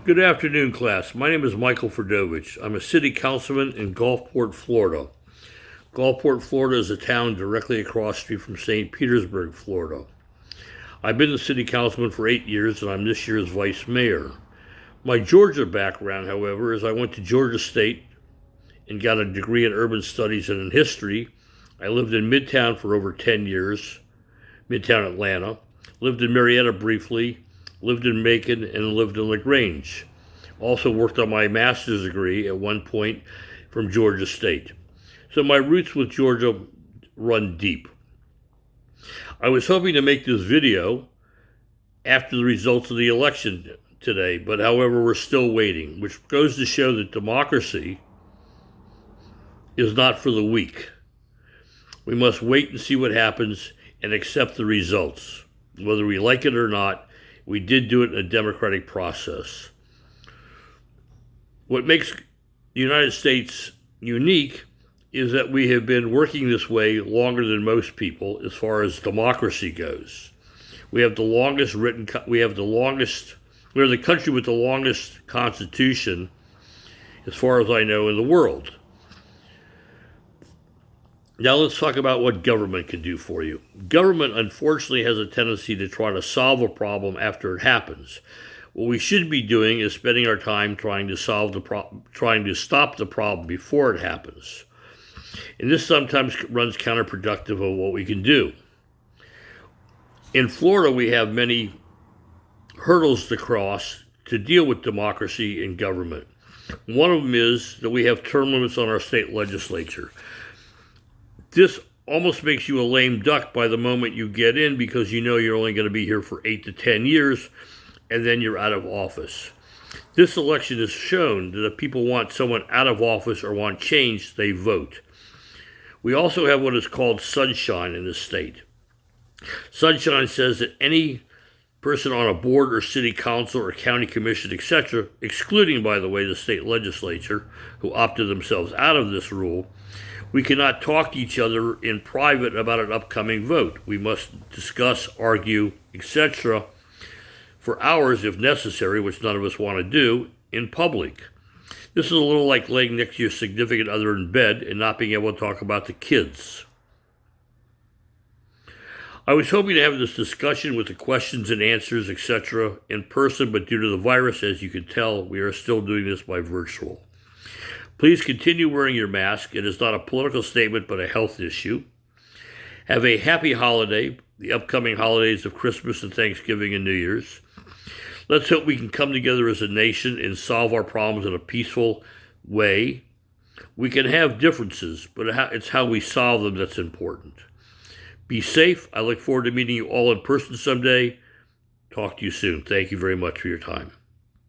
Good afternoon, class. My name is Michael Fridovich. I'm a city councilman in Gulfport, Florida. Gulfport, Florida is a town directly across the street from St. Petersburg, Florida. I've been the city councilman for 8 years, and I'm this year's vice mayor. My Georgia background, however, is I went to Georgia State and got a degree in urban studies and in history. I lived in Midtown for over 10 years, Midtown Atlanta. Lived in Marietta briefly, lived in Macon, and lived in LaGrange. Also worked on my master's degree at one point from Georgia State. So my roots with Georgia run deep. I was hoping to make this video after the results of the election today, but however, we're still waiting, which goes to show that democracy is not for the weak. We must wait and see what happens and accept the results. Whether we like it or not, we did do it in a democratic process. What makes the United States unique is that we have been working this way longer than most people as far as democracy goes. We're the country with the longest constitution, as far as I know, in the world. Now let's talk about what government can do for you. Government, unfortunately, has a tendency to try to solve a problem after it happens. What we should be doing is spending our time trying to stop the problem before it happens. And this sometimes runs counterproductive of what we can do. In Florida, we have many hurdles to cross to deal with democracy in government. One of them is that we have term limits on our state legislature. This almost makes you a lame duck by the moment you get in because you know you're only going to be here for 8 to 10 years and then you're out of office. This election has shown that if people want someone out of office or want change, they vote. We also have what is called sunshine in this state. Sunshine says that any person on a board or city council or county commission, etc., excluding, by the way, the state legislature, who opted themselves out of this rule, we cannot talk to each other in private about an upcoming vote. We must discuss, argue, etc., for hours if necessary, which none of us want to do, in public. This is a little like laying next to your significant other in bed and not being able to talk about the kids. I was hoping to have this discussion with the questions and answers, etc., in person, but due to the virus, as you can tell, we are still doing this by virtual. Please continue wearing your mask. It is not a political statement, but a health issue. Have a happy holiday, the upcoming holidays of Christmas and Thanksgiving and New Year's. Let's hope we can come together as a nation and solve our problems in a peaceful way. We can have differences, but it's how we solve them that's important. Be safe. I look forward to meeting you all in person someday. Talk to you soon. Thank you very much for your time.